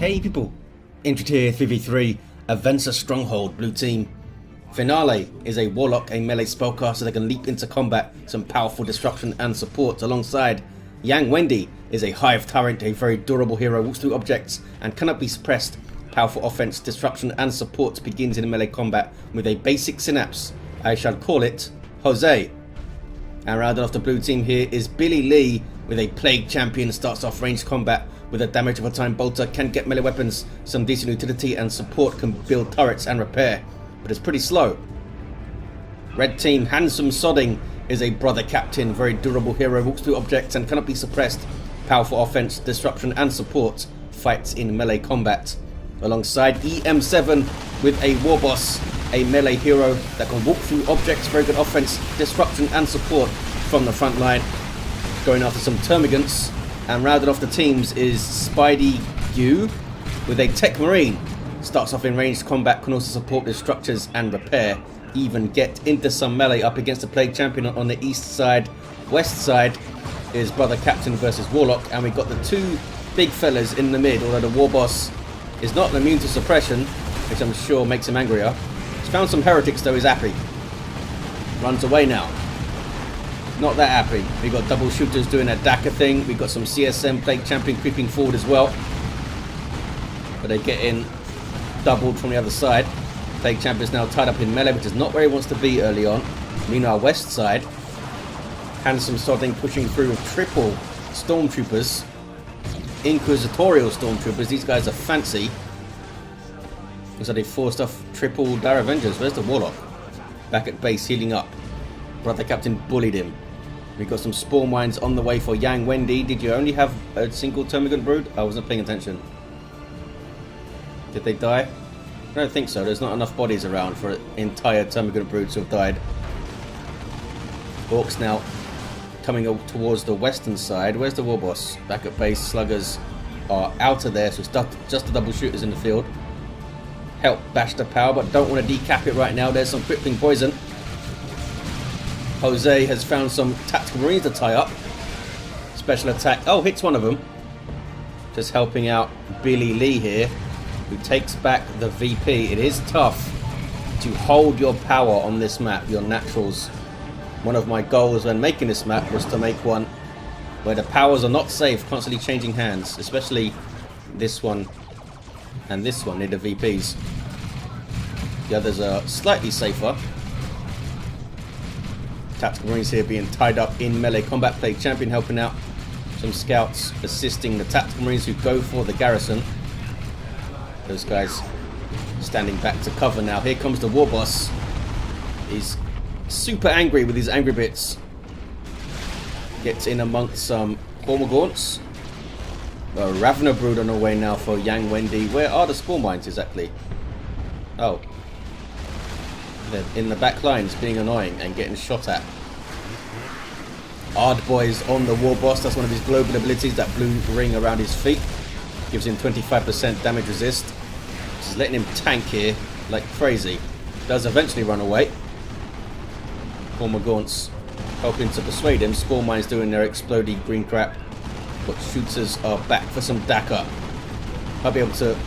Hey people, Entry Tier 3v3, Avensa Stronghold, blue team. Finale is a Warlock, a melee spellcaster that can leap into combat, some powerful destruction and support. Alongside Wendi is a Hive Tyrant, a very durable hero, walks through objects and cannot be suppressed. Powerful offense, disruption and support begins in melee combat with a basic synapse. I shall call it Jose. And rounding off the blue team here is Billy Lee with a Plague Champion, starts off ranged combat with a damage of a time bolter, can get melee weapons, some decent utility and support, can build turrets and repair, but it's pretty slow. Red team, Handsome Sodding is a brother captain, very durable hero, walks through objects and cannot be suppressed. Powerful offense, disruption and support, fights in melee combat. Alongside eM7 with a Warboss, a melee hero that can walk through objects, very good offense, disruption and support from the front line. Going after some termagants. And rounded off the teams is Spidey with a Techmarine. Starts off in ranged combat, can also support with structures and repair. Even get into some melee up against the Plague Champion on the east side. West side is Brother Captain versus Warlock. And we've got the two big fellas in the mid, although the Warboss is not immune to suppression, which I'm sure makes him angrier. He's found some heretics though, he's happy. Runs away now. Not that happy. We've got double shooters doing a Daka thing. We've got some CSM Plague Champion creeping forward as well. But they get in doubled from the other side. Plague Champion's now tied up in melee, which is not where he wants to be early on. Meanwhile, west side, Handsome Sodding pushing through with triple Stormtroopers. Inquisitorial Stormtroopers. These guys are fancy. Looks like they forced off triple Dire Avengers. Where's the Warlock? Back at base, healing up. Brother Captain bullied him. We've got some spawn mines on the way for Wendi. Did you only have a single termagant brood? I wasn't paying attention. Did they die? I don't think so. There's not enough bodies around for an entire termagant brood to have died. Orks now coming up towards the western side. Where's the Warboss? Back at base. Sluggers are out of there, so it's just the double shooters in the field. Help bash the power, but don't want to decap it right now. There's some crippling poison. Jose has found some tactical marines to tie up. Special attack. Oh, hits one of them. Just helping out Billy Lee here, who takes back the VP. It is tough to hold your power on this map, your naturals. One of my goals when making this map was to make one where the powers are not safe, constantly changing hands, especially this one and this one near the VPs. The others are slightly safer. Tactical Marines here being tied up in melee combat. Plague Champion helping out. Some scouts assisting the Tactical Marines who go for the garrison. Those guys standing back to cover now. Here comes the Warboss. He's super angry with his angry bits. Gets in amongst some Hormagaunts. A Ravener brood on the way now for Wendi. Where are the spawn mines exactly? Oh. They're in the back lines being annoying and getting shot at. Ardboy's on the Warboss. That's one of his global abilities, that blue ring around his feet. Gives him 25% damage resist. Just letting him tank here like crazy. Does eventually run away. Hormagaunts helping to persuade him. Spawn mines doing their explodey green crap. But shooters are back for some Daka. Might be able to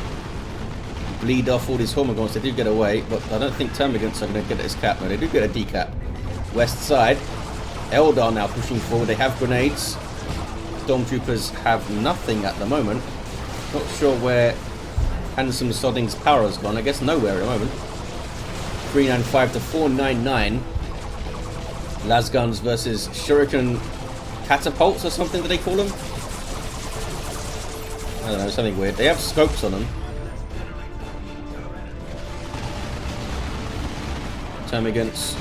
bleed off all these Hormagaunts. They do get away, but I don't think termagants are going to get this cap. No, they do get a decap. West side, Eldar now pushing forward. They have grenades. Stormtroopers have nothing at the moment. Not sure where Handsome Sodding's power has gone. I guess nowhere at the moment. 395 to 499. Lasguns versus Shuriken catapults or something, do they call them? I don't know, something weird. They have scopes on them. Termagants.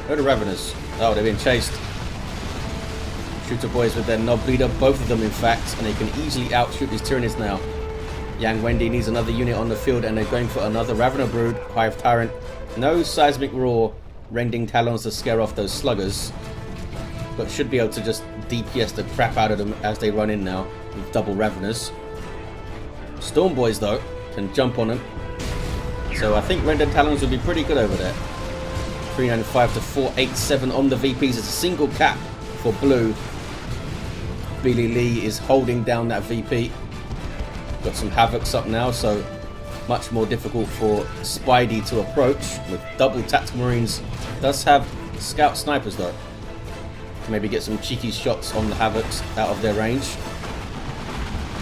Where are the Raveners? Oh, they're being chased. Shooter boys with their knob leader, both of them in fact, and they can easily outshoot these Tyranids now. Wendi needs another unit on the field and they're going for another Ravener brood. Hive Tyrant. No seismic roar, rending talons to scare off those sluggers, but should be able to just DPS the crap out of them as they run in now with double Raveners. Storm boys though can jump on them, so I think rendered talons will be pretty good over there. 395 to 487 on the VPs. It's a single cap for blue. Billy Lee is holding down that VP. Got some Havocs up now, so much more difficult for Spidey to approach with double tactical marines. Does have scout snipers though. Maybe get some cheeky shots on the Havocs out of their range.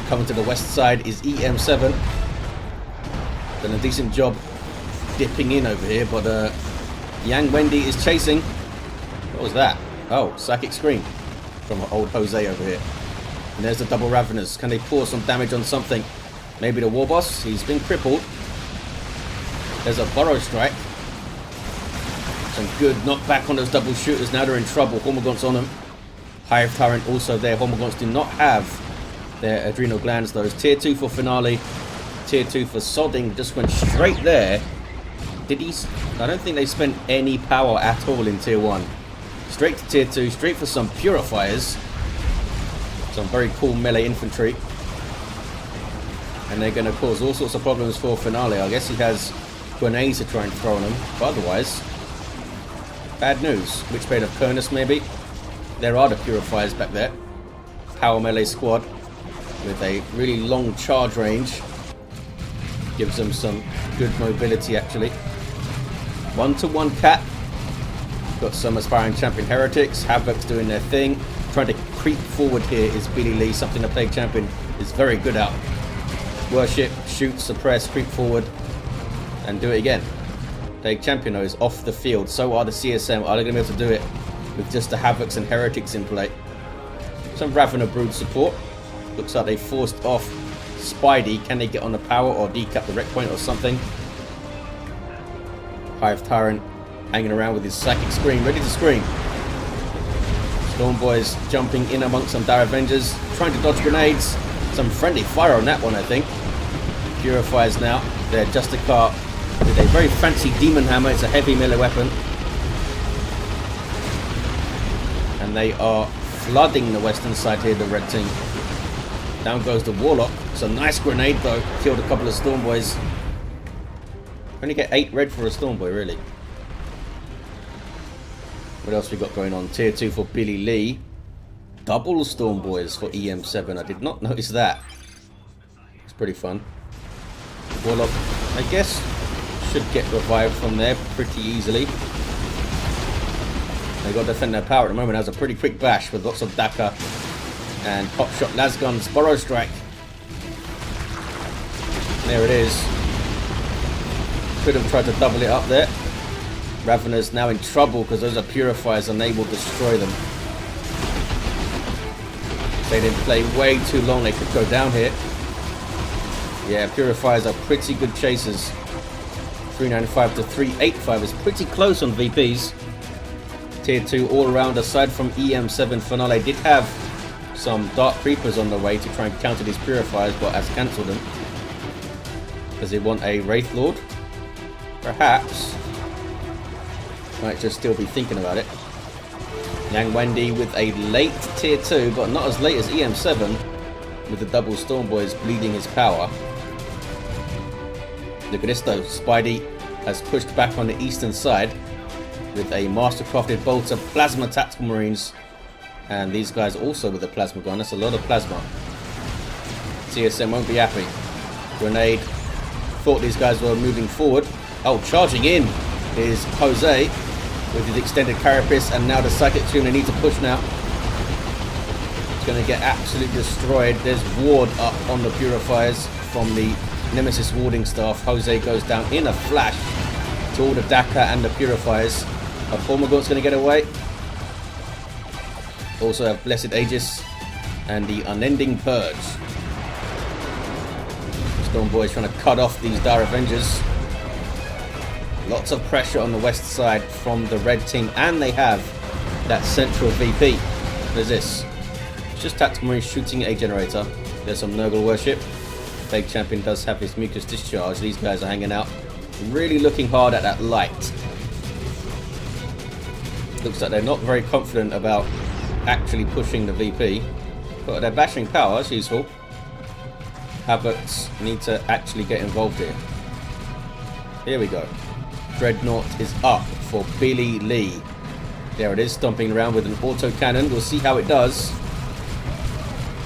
Coming to the west side is eM7. Done a decent job dipping in over here, but Wendi is chasing. What was that? Oh, Psychic Scream from old Jose over here. And there's the double Raveners. Can they pour some damage on something? Maybe the Warboss. He's been crippled. There's a Burrow Strike. Some good knockback on those double shooters. Now they're in trouble. Hormagaunts on them. Hive Tyrant also there. Hormagaunts do not have their adrenal glands. Those tier 2 for Finale. Tier 2 for Sodding. Just went straight there. Did he? I don't think they spent any power at all in tier 1. Straight to tier 2. Straight for some Purifiers. Some very cool melee infantry. And they're going to cause all sorts of problems for Finale. I guess he has grenades to try and throw on them. But otherwise, bad news. Witchblade of Kernus maybe. There are the Purifiers back there. Power melee squad with a really long charge range. Gives them some good mobility actually. 1-to-1 cat. Got some aspiring champion heretics. Havoc's doing their thing. Trying to creep forward here is Billy Lee. Something the Plague Champion is very good at. Worship, shoot, suppress, creep forward, and do it again. Plague Champion though is off the field. So are the CSM. Are they going to be able to do it with just the Havocs and Heretics in play? Some Ravener Brood support. Looks like they forced off Spidey. Can they get on the power or decap the wreck point or something? Hive Tyrant hanging around with his Psychic Scream, ready to scream. Storm Boys jumping in amongst some Dire Avengers, trying to dodge grenades. Some friendly fire on that one, I think. Purifiers now. They're just a car with a very fancy Demon Hammer. It's a heavy melee weapon. And they are flooding the western side here, the red team. Down goes the Warlock. It's a nice grenade though. Killed a couple of Storm Boys. Only get 8 red for a Storm Boy, really. What else we got going on? Tier 2 for Billy Lee. Double Storm Boys for eM7. I did not notice that. It's pretty fun. Warlock, I guess, should get revived from there pretty easily. They got to defend their power at the moment. Has a pretty quick bash with lots of Daka and pop shot lasguns. Burrow Strike. There it is. Could have tried to double it up there. Ravener's now in trouble because those are Purifiers unable to destroy them. They didn't play way too long. They could go down here. Yeah, Purifiers are pretty good chasers. 395 to 385 is pretty close on VPs. Tier 2 all around. Aside from eM7, Finale did have some Dark Creepers on the way to try and counter these Purifiers, but has cancelled them. Does he want a Wraith Lord? Perhaps. Might just still be thinking about it. Wendi with a late tier 2, but not as late as eM7, with the double Storm Boys bleeding his power. Look at this though, Spidey has pushed back on the eastern side with a mastercrafted bolt of Plasma Tactical Marines, and these guys also with a Plasma Gun. That's a lot of Plasma. CSM won't be happy. Grenade. Thought these guys were moving forward. Oh, charging in is Jose with his extended carapace, and now the Psychic Scream. They need to push now. It's going to get absolutely destroyed. There's ward up on the Purifiers from the Nemesis warding staff. Jose goes down in a flash to all the Daka and the Purifiers. A Hormagaunts going to get away. Also have Blessed Aegis and the Unending Purge. Storm Boys trying to cut off these Dire Avengers. Lots of pressure on the west side from the red team, and they have that central VP. What is this? It's just Tactical Marine shooting a generator. There's some Nurgle worship. Plague Champion does have his Mucus Discharge. These guys are hanging out, really looking hard at that light. Looks like they're not very confident about actually pushing the VP, but they're bashing power. That's useful. Havocs need to actually get involved here. Here we go. Dreadnought is up for Billy Lee. There it is, stomping around with an auto cannon. We'll see how it does.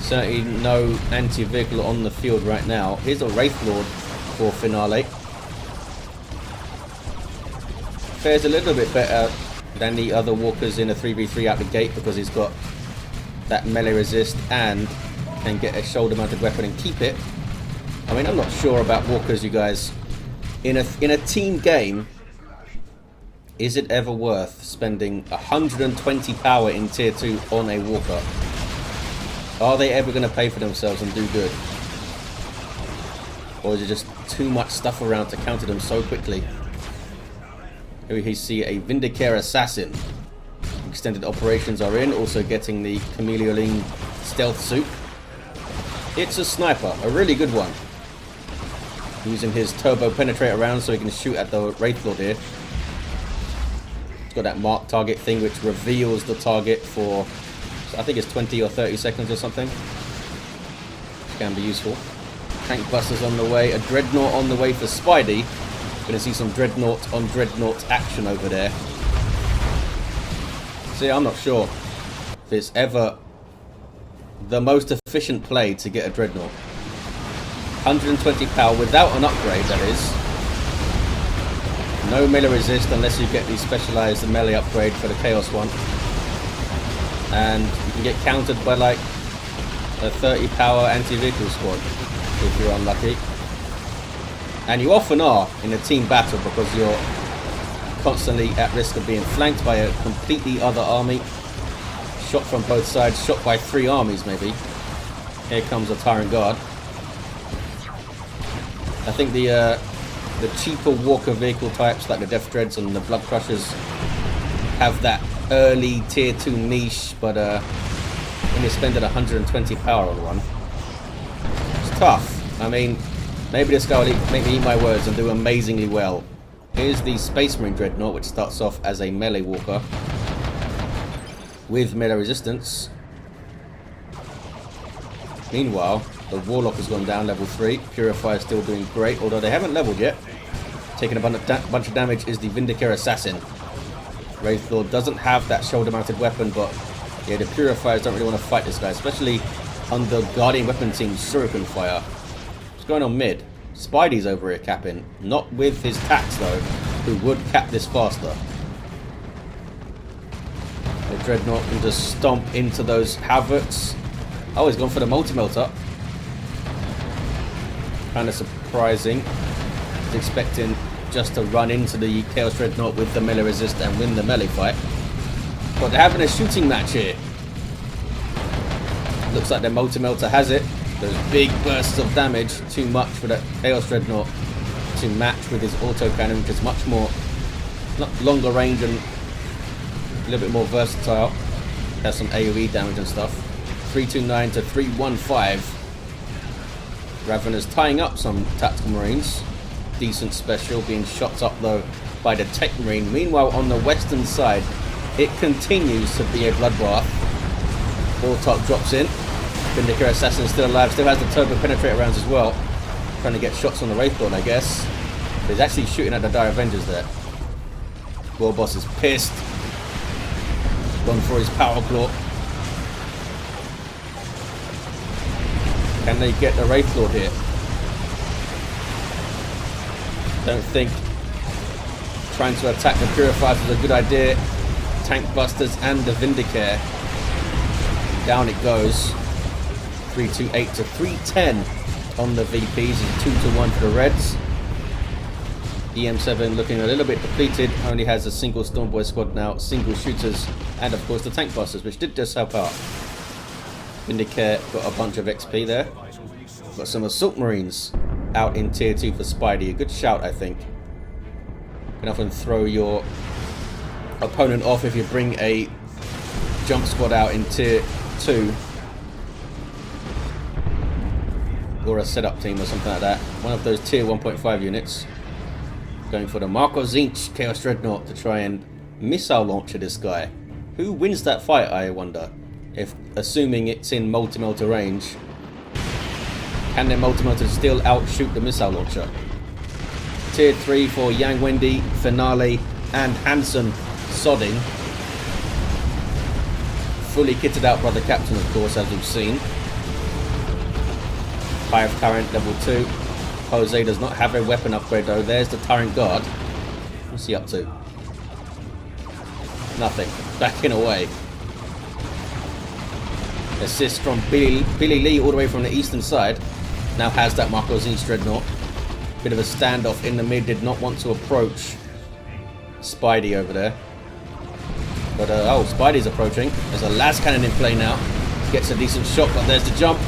Certainly no anti-vehicle on the field right now. Here's a Wraith Lord for Finale. Fares a little bit better than the other walkers in a 3v3 out the gate because he's got that melee resist and can get a shoulder mounted weapon and keep it. I mean, I'm not sure about walkers, you guys. In a team game, is it ever worth spending 120 power in tier 2 on a walker? Are they ever going to pay for themselves and do good? Or is it just too much stuff around to counter them so quickly? Here we see a Vindicare Assassin. Extended operations are in, also getting the Chameleoline stealth suit. It's a sniper, a really good one. Using his turbo penetrator round so he can shoot at the Wraith Lord here. It's got that mark target thing which reveals the target for, I think it's 20 or 30 seconds or something. Which can be useful. Tank busters on the way, a Dreadnought on the way for Spidey. Gonna see some Dreadnought on Dreadnought action over there. See, I'm not sure if it's ever the most efficient play to get a Dreadnought. 120 power without an upgrade, that is. No melee resist unless you get the specialized melee upgrade for the Chaos one. And you can get countered by like a 30 power anti-vehicle squad if you're unlucky. And you often are in a team battle because you're constantly at risk of being flanked by a completely other army. Shot from both sides, shot by 3 armies maybe. Here comes a Tyrant Guard. I think the cheaper walker vehicle types like the Death Dreads and the Blood Crushers have that early tier 2 niche, but when you spend 120 power on one, it's tough. I mean, maybe this guy will make me eat my words and do amazingly well. Here's the Space Marine Dreadnought, which starts off as a melee walker with melee resistance. Meanwhile, the Warlock has gone down, level 3. Purifier still doing great, although they haven't leveled yet. Taking a bunch of damage is the Vindicare Assassin. Wraith Lord doesn't have that shoulder-mounted weapon, but yeah, the Purifiers don't really want to fight this guy, especially under Guardian Weapon Team's Shuriken Fire. What's going on mid? Spidey's over here capping. Not with his tax though, who would cap this faster. The Dreadnought can just stomp into those Havocs. Oh, he's gone for the multi-melter. Kind of surprising. He's expecting just to run into the Chaos Dreadnought with the melee resist and win the melee fight. But they're having a shooting match here. Looks like the multi-melter has it. Those big bursts of damage, too much for that Chaos Dreadnought to match with his autocannon, which is much more longer range and a little bit more versatile. Has some AoE damage and stuff. 329 to 315. Ravener's tying up some tactical marines. Decent special, being shot up though by the Techmarine. Meanwhile, on the western side, it continues to be a bloodbath. Warlock drops in. Vindicare Assassin still alive, still has the turbo penetrator rounds as well. Trying to get shots on the Wraith Lord, I guess. But he's actually shooting at the Dire Avengers there. Warboss is pissed. Gone for his Power Claw. Can they get the Wraith Lord here? Don't think trying to attack the Purifiers is a good idea. Tank Busters and the Vindicare. Down it goes. 328 to 310 on the VPs and 2 to 1 for the Reds. eM7 looking a little bit depleted, only has a single Stormboy squad now, single shooters, and of course the Tank Busters, which did just help out. Vindicare got a bunch of XP there. Got some Assault Marines out in tier 2 for Spidey. A good shout, I think. Can often throw your opponent off if you bring a jump squad out in tier 2. Or a setup team or something like that. One of those tier 1.5 units. Going for the Marco Zinch Chaos Dreadnought to try and missile launcher this guy. Who wins that fight, I wonder? If assuming it's in multi-melter range, can their multi-melter still outshoot the missile launcher? Tier 3 for Yang Wendi, Finale, and Handsome Sodding. Fully kitted out by the captain, of course, as we've seen. Hive Tyrant level 2. Jose does not have a weapon upgrade though. There's the Tyrant Guard. What's he up to? Nothing. Backing away. Assist from Billy Lee all the way from the eastern side. Now has that Marco Zinch Dreadnought. Bit of a standoff in the mid. Did not want to approach Spidey over there. But, oh, Spidey's approaching. There's a las cannon in play now. Gets a decent shot, but there's the jump.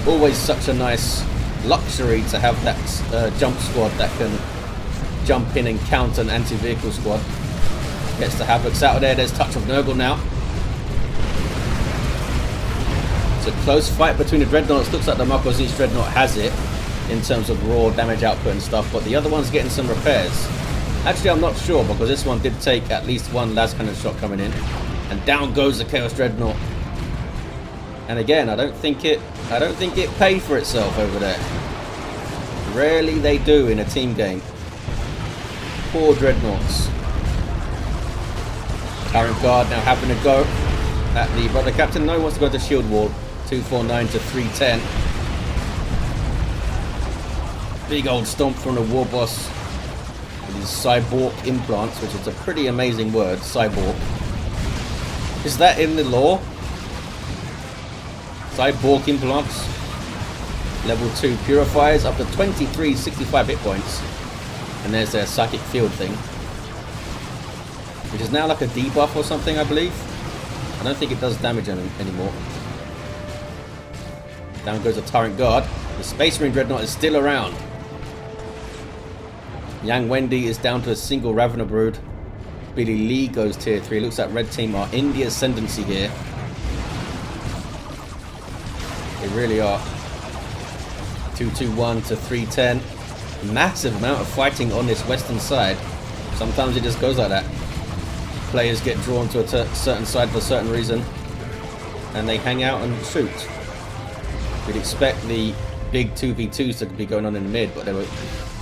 Always such a nice luxury to have that jump squad that can jump in and counter an anti-vehicle squad. Gets the Havocs out of there. There's touch of Nurgle now. It's a close fight between the Dreadnoughts. Looks like the Marco Zinch Dreadnought has it in terms of raw damage output and stuff, but the other one's getting some repairs. Actually, I'm not sure because this one did take at least one las cannon shot coming in, and down goes the Chaos Dreadnought. And again, I don't think it paid for itself over there. Rarely they do in a team game. Poor Dreadnoughts. Tyrant Guard now having a go at the brother captain. No, wants to go to shield wall. 249 to 310. Big old stomp from the Warboss with his cyborg implants, which is a pretty amazing word, cyborg. Is that in the lore? Cyborg implants. Level 2 purifiers up to 2365 hit points. And there's their psychic field thing, which is now like a debuff or something, I believe. I don't think it does damage anymore. Down goes the Tyrant Guard. The Space Marine Dreadnought is still around. Yang Wendi is down to a single Ravener Brood. Billy Lee goes tier 3. Looks like red team are in the ascendancy here. They really are. 221 to 310. Massive amount of fighting on this western side. Sometimes it just goes like that. Players get drawn to a certain side for a certain reason, and they hang out and shoot. We'd expect the big 2v2s to be going on in the mid, but they were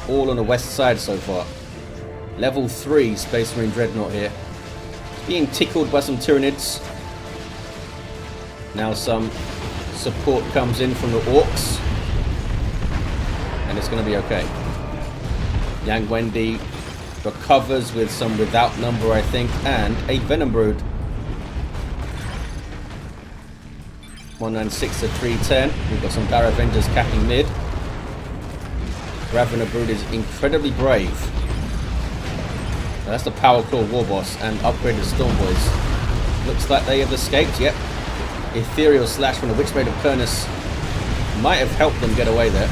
all on the west side so far. Level 3 Space Marine Dreadnought here. Being tickled by some Tyranids. Now some support comes in from the Orks, and it's going to be okay. Yang Wendi recovers with some without number, I think, and a Venom Brood. 196 to 310. We've got some Dar Avengers capping mid. Ravener Brood is incredibly brave. Now that's the Power Claw Warboss and upgraded Storm Boys. Looks like they have escaped. Yep. Ethereal Slash from the Witchblade of Kernus might have helped them get away there.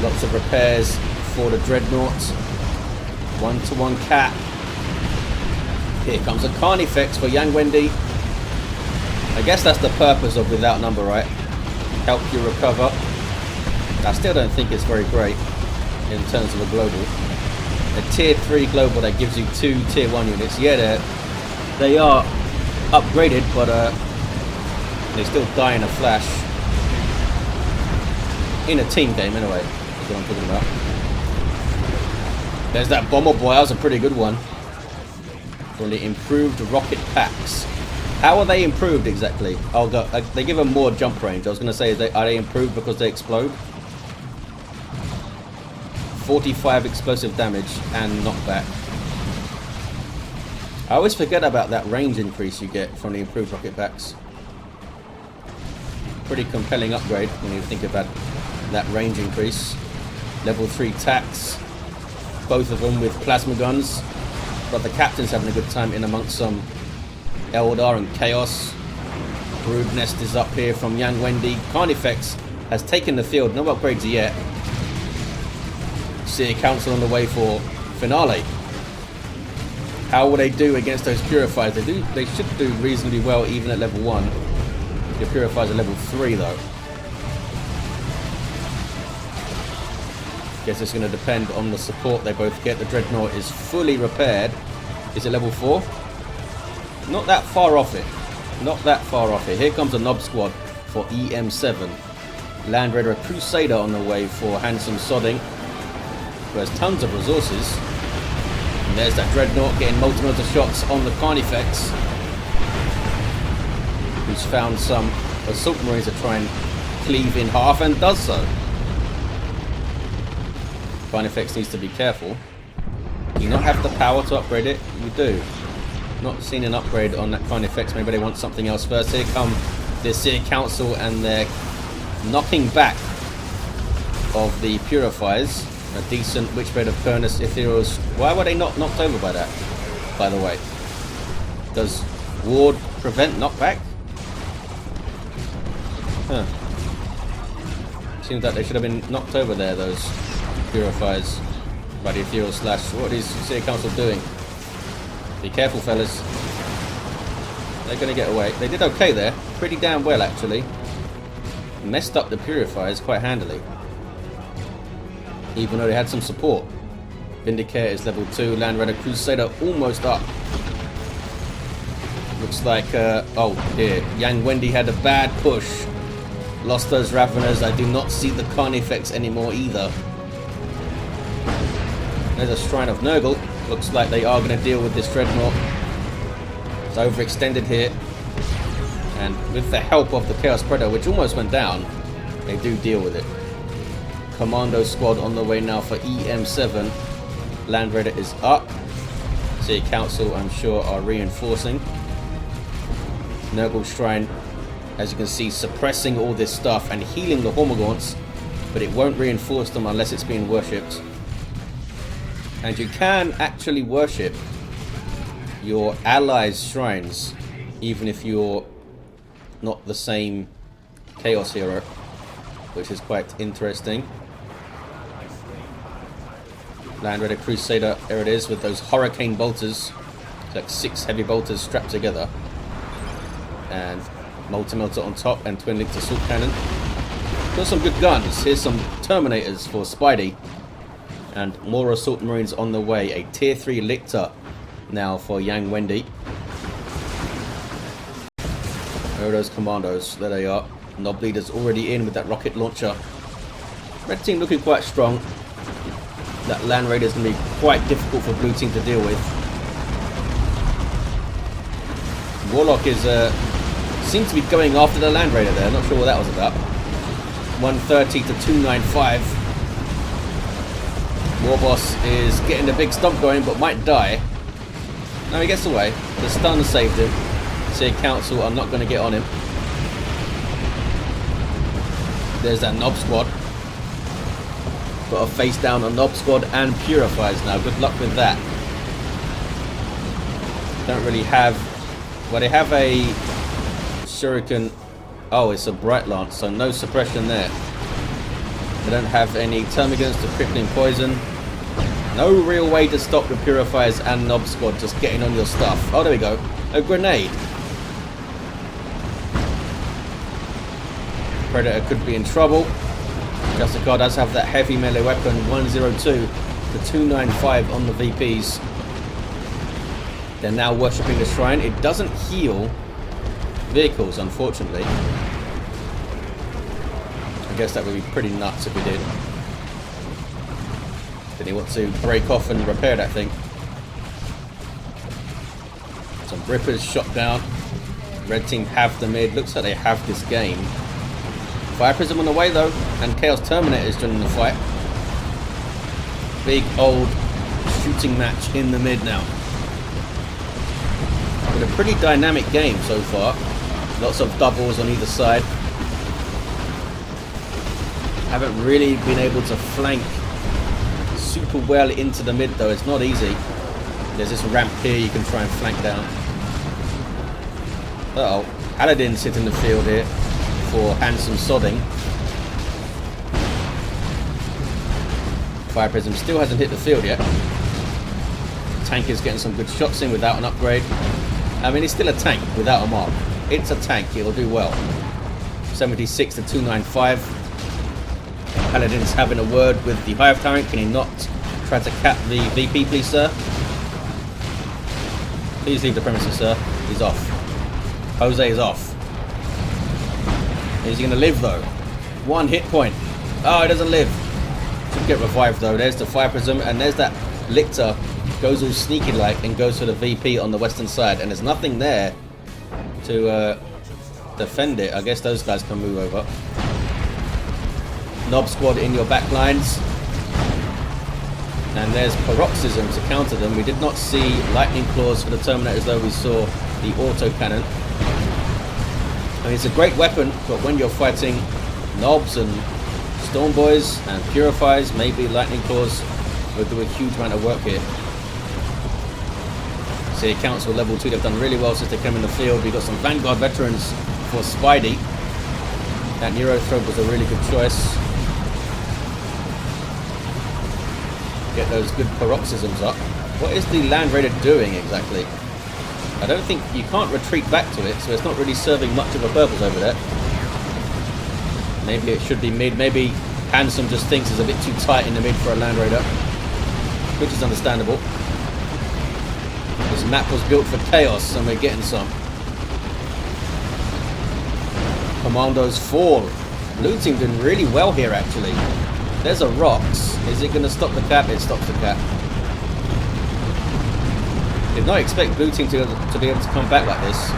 Lots of repairs for the Dreadnought. 1-to-1 cap. Here comes a Carnifex for Yang Wendi. I guess that's the purpose of without number, right? Help you recover. I still don't think it's very great in terms of a global. A tier 3 global that gives you 2 tier 1 units. Yeah, they are upgraded, but they still die in a flash. In a team game, anyway. That's what I'm talking about. There's that Bomber Boy. That was a pretty good one. From the improved rocket packs. How are they improved exactly? Oh, they give them more jump range. I was going to say, are they improved because they explode? 45 explosive damage and knockback. I always forget about that range increase you get from the improved rocket packs. Pretty compelling upgrade when you think about that range increase. Level 3 tax. Both of them with plasma guns. But the captain's having a good time in amongst some Eldar and Chaos. Brood Nest is up here from Yang Wendi. Carnifex has taken the field. No upgrades yet. Seer Council on the way for Finale. How will they do against those Purifiers? They should do reasonably well even at level 1. The Purifiers are level 3 though. Guess it's going to depend on the support they both get. The Dreadnought is fully repaired. Is it level 4? Not that far off it. Not that far off it. Here comes a Nob Squad for eM7. Land Raider Crusader on the way for handsome Sodding, who has tons of resources. And there's that Dreadnought getting multiple shots on the Carnifex, who's found some Assault Marines to try and cleave in half and does so. Carnifex needs to be careful. Do you not have the power to upgrade it? You do. Not seen an upgrade on that Carnifex. Maybe they want something else first. Here come the Seer Council and they're knocking back of the Purifiers. A decent Witchblade of Kernus Ethereals. Why were they not knocked over by that, by the way? Does Ward prevent knockback? Huh. Seems like they should have been knocked over there, those Purifiers, by the Ethereal Slash. What is Seer Council doing? Be careful, fellas. They're going to get away. They did okay there. Pretty damn well, actually. Messed up the Purifiers quite handily. Even though they had some support. Vindicator is level 2. Land Raider Crusader almost up. Looks like, oh dear. Yang Wendi had a bad push. Lost those Raveners. I do not see the Carnifex anymore either. There's a Shrine of Nurgle. Looks like they are going to deal with this Dreadnought. It's overextended here. And with the help of the Chaos Predator, which almost went down, they do deal with it. Commando squad on the way now for eM7. Land Raider is up. Seer Council, I'm sure, are reinforcing. Nurgle Shrine, as you can see, suppressing all this stuff and healing the Hormagaunts, but it won't reinforce them unless it's being worshipped. And you can actually worship your allies' shrines, even if you're not the same Chaos hero, which is quite interesting. Land Raider Crusader, there it is, with those Hurricane Bolters. It's like 6 heavy bolters strapped together. And Multi-Melter on top and Twin Linked Assault Cannon. Got some good guns. Here's some Terminators for Spidey. And more Assault Marines on the way. A tier 3 Lictor now for Yang Wendi. There are those Commandos. There they are. Knob Leader's already in with that rocket launcher. Red team looking quite strong. That Land Raider is going to be quite difficult for blue team to deal with. Warlock is seems to be going after the Land Raider there. Not sure what that was about. 130 to 295. Warboss is getting the big stomp going, but might die. No, he gets away. The stun saved him. Seer Council are not going to get on him. There's that Knob Squad. Got to face down a Knob Squad and Purifiers now. Good luck with that. Don't really have... Well, they have a Shuriken. Oh, it's a Bright Lance, so no suppression there. They don't have any Termagants to Crippling Poison. No real way to stop the Purifiers and Knob Squad just getting on your stuff. Oh, there we go. A grenade. Predator could be in trouble. Justicar does have that heavy melee weapon, 102 to 295 on the VPs. They're now worshipping the shrine. It doesn't heal vehicles, unfortunately. I guess that would be pretty nuts if we did. Then he wants to break off and repair that thing. Some Rippers shot down. Red team have the mid. Looks like they have this game. Fire Prism on the way though, and Chaos Terminator is joining the fight. Big old shooting match in the mid now. But a pretty dynamic game so far. Lots of doubles on either side. Haven't really been able to flank super well into the mid though. It's not easy. There's this ramp here you can try and flank down. Uh-oh. Paladin's hitting the field here for handsome Sodding. Fire Prism still hasn't hit the field yet. Tank is getting some good shots in without an upgrade. I mean, it's still a tank without a mark. It's a tank, it'll do well. 76 to 295. Paladin's having a word with the Hive Tyrant. Can he not try to cap the VP, please, sir? Please leave the premises, sir. He's off. Jose is off. Is he going to live, though? 1 hit point. Oh, he doesn't live. Should get revived, though. There's the Fire Prism, and there's that Lictor. Goes all sneaky-like and goes for the VP on the western side. And there's nothing there to defend it. I guess those guys can move over. Knob squad in your back lines. And there's Paroxysm to counter them. We did not see Lightning Claws for the Terminators, though we saw the Auto Cannon. I mean, it's a great weapon, but when you're fighting Knobs and Storm Boys and Purifiers, maybe Lightning Claws will do a huge amount of work here. See, Council level 2, they've done really well since they came in the field. We've got some Vanguard veterans for Spidey. That Neurothrope was a really good choice. Get those good Paroxysms up. What is the Land Raider doing exactly? I don't think you can't retreat back to it, so it's not really serving much of a purpose over there. Maybe it should be mid. Maybe Handsome just thinks it's a bit too tight in the mid for a Land Raider, which is understandable. This map was built for chaos, and we're getting some. Commandos fall. Blue team doing really well here, actually. There's a Rocks. Is it going to stop the cap? It stops the cap. Did not expect blue team to be able to come back like this.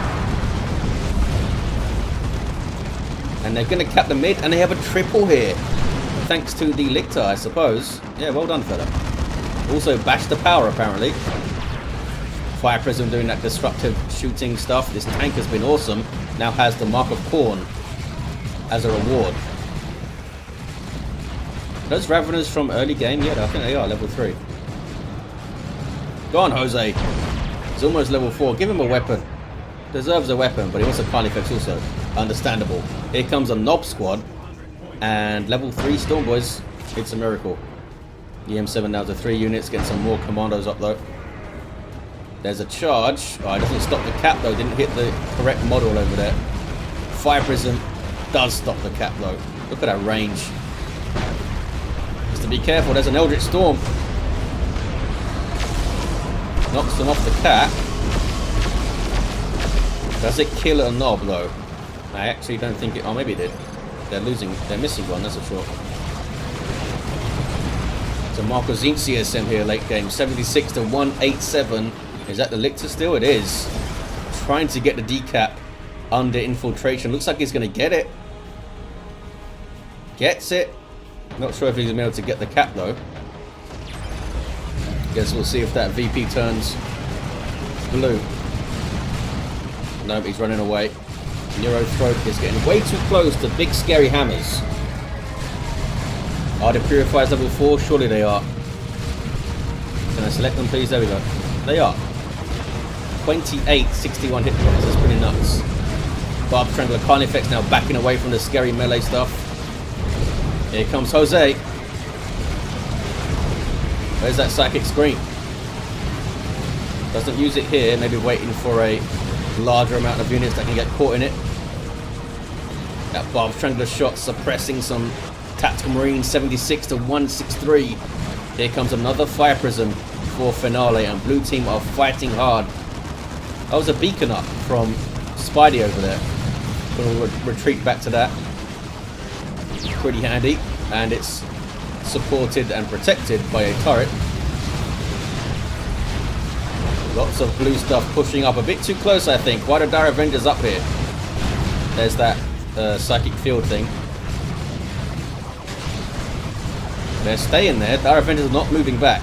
And they're going to cap the mid, and they have a triple here. Thanks to the Lictor, I suppose. Yeah, well done, fella. Also bash the power, apparently. Fire Prism doing that disruptive shooting stuff. This tank has been awesome. Now has the Mark of Khorne as a reward. Are those Raveners from early game? Yeah, I think they are, level 3. Go on, Jose. He's almost level 4. Give him a weapon. Deserves a weapon, but he wants a Carnifex also. Understandable. Here comes a Knob squad. And level 3 Storm Boys. It's a miracle. eM7 now to 3 units. Getting some more commandos up though. There's a charge. Oh, it doesn't stop the cap though. Didn't hit the correct model over there. Fire Prism does stop the cap though. Look at that range. Just to be careful, there's an Eldritch Storm. Knocks them off the cap. Does it kill a Knob though? I actually don't think it... Oh, maybe it did. They're missing one, that's for sure. So Marco Zinzia sent here late game. 76 to 187. Is that the Lictor still? It is. Trying to get the decap under infiltration. Looks like he's going to get it. Gets it. Not sure if he's going to be able to get the cap though. Guess we'll see if that VP turns blue. No, he's running away. Neurothrope is getting way too close to big scary hammers. Are the Purifiers level 4? Surely they are. Can I select them please? There we go. They are. 28, 61 hit points. That's pretty nuts. Barb Strangler Carnifex now backing away from the scary melee stuff. Here comes Jose. Where's that Psychic Scream? Doesn't use it here. Maybe waiting for a larger amount of units that can get caught in it. That Barb Strangler shot suppressing some Tactical Marine. 76 to 163. Here comes another Fire Prism for Finale, and blue team are fighting hard. That was a beacon up from Spidey over there. Gonna retreat back to that. Pretty handy, and it's supported and protected by a turret. Lots of blue stuff pushing up a bit too close, I think. Why are the Dire Avengers up here? There's that psychic field thing. They're staying there. Dire Avengers are not moving back.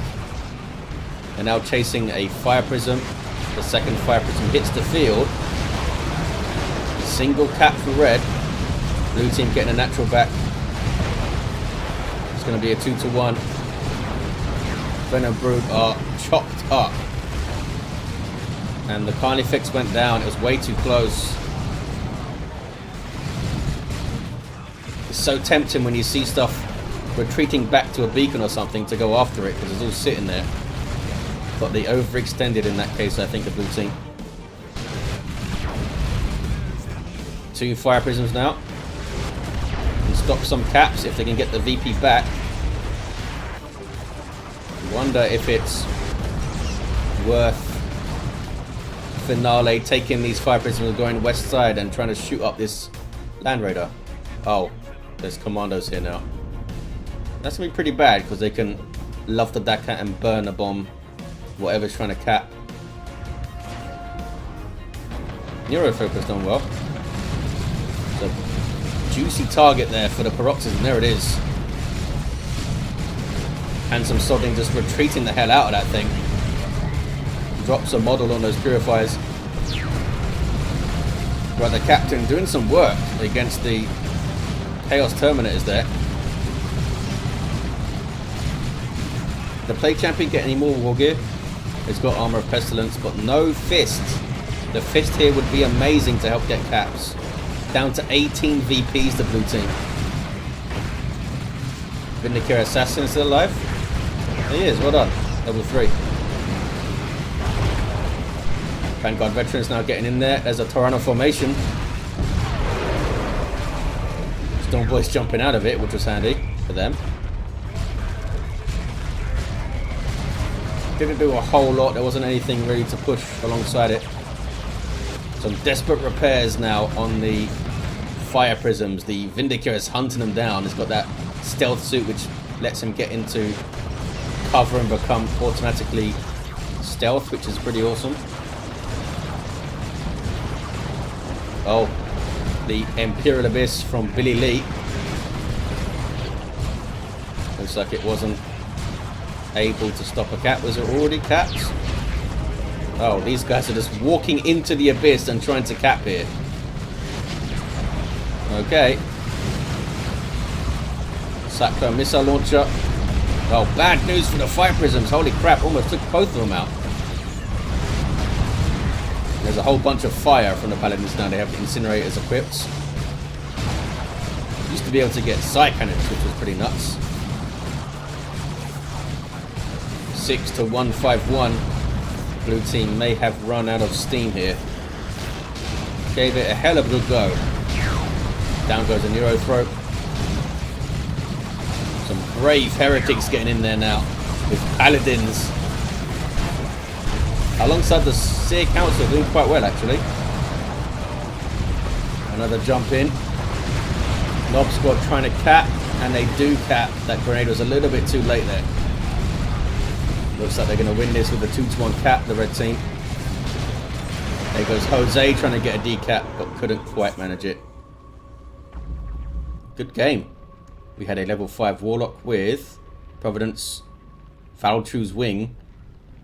They're now chasing a Fire Prism. The second Fire Prism hits the field. Single cap for red. Blue team getting a natural back. It's going to be a 2-to-1. Venom Brood are chopped up. And the Carnifex went down. It was way too close. It's so tempting when you see stuff retreating back to a beacon or something to go after it, because it's all sitting there. But they overextended in that case, I think, the blue team. 2 Fire Prisms now. And stop some caps if they can get the VP back. Wonder if it's worth Finale taking these Fire Prisms and going west side and trying to shoot up this Land Raider. Oh, there's commandos here now. That's going to be pretty bad, because they can love the Daka and burn a bomb. Whatever's trying to cap. Neurofocus done well. So, juicy target there for the Paroxysm. There it is. And some Sodding just retreating the hell out of that thing. Drops a model on those Purifiers. Right, the captain doing some work against the Chaos Terminators there. The Plague Champion get any more war gear? It's got Armor of Pestilence, but no Fist. The Fist here would be amazing to help get caps. Down to 18 VPs, the blue team. Vindicator Assassin still alive? He is, well done. Level 3. Vanguard Veterans now getting in there. There's a Tyranids formation. Storm Boys jumping out of it, which was handy for them. Didn't do a whole lot. There wasn't anything really to push alongside it. Some desperate repairs now on the fire prisms. The Vindicator is hunting them down. It's got that stealth suit which lets him get into cover and become automatically stealth, which is pretty awesome. Oh, the Imperial Abyss from Billy Lee. Looks like it wasn't able to stop a cap. Was it already capped? Oh, these guys are just walking into the abyss and trying to cap here. Okay. Cyclone missile launcher. Oh, bad news for the fire prisms. Holy crap, almost took both of them out. There's a whole bunch of fire from the paladins now. They have the incinerators equipped. Used to be able to get Psy cannons, which was pretty nuts. 6 to 151. Blue team may have run out of steam here. Gave it a hell of a good go. Down goes a Neuro Throat. Some brave heretics getting in there now with paladins. Alongside the Seer Council, doing quite well actually. Another jump in. Mob Squad trying to cap, and they do cap. That grenade was a little bit too late there. Looks like they're going to win this with a 2-to-1 cap, the red team. There goes Jose trying to get a decap, but couldn't quite manage it. Good game. We had a level 5 Warlock with Providence, Falchu's Wing,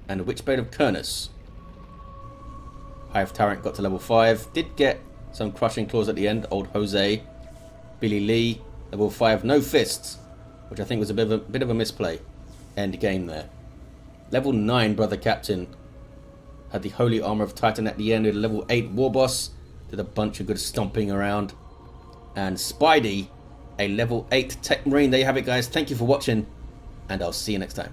and a Witchblade of Kernus. Hive Tyrant got to level 5. Did get some crushing claws at the end. Old Jose. Billy Lee, level 5. No fists, which I think was a bit of a misplay. End game there. Level 9 Brother Captain had the Holy Armor of Titan at the end with a level 8 Warboss. Did a bunch of good stomping around. And Spidey, a level 8 Techmarine. There you have it, guys. Thank you for watching, and I'll see you next time.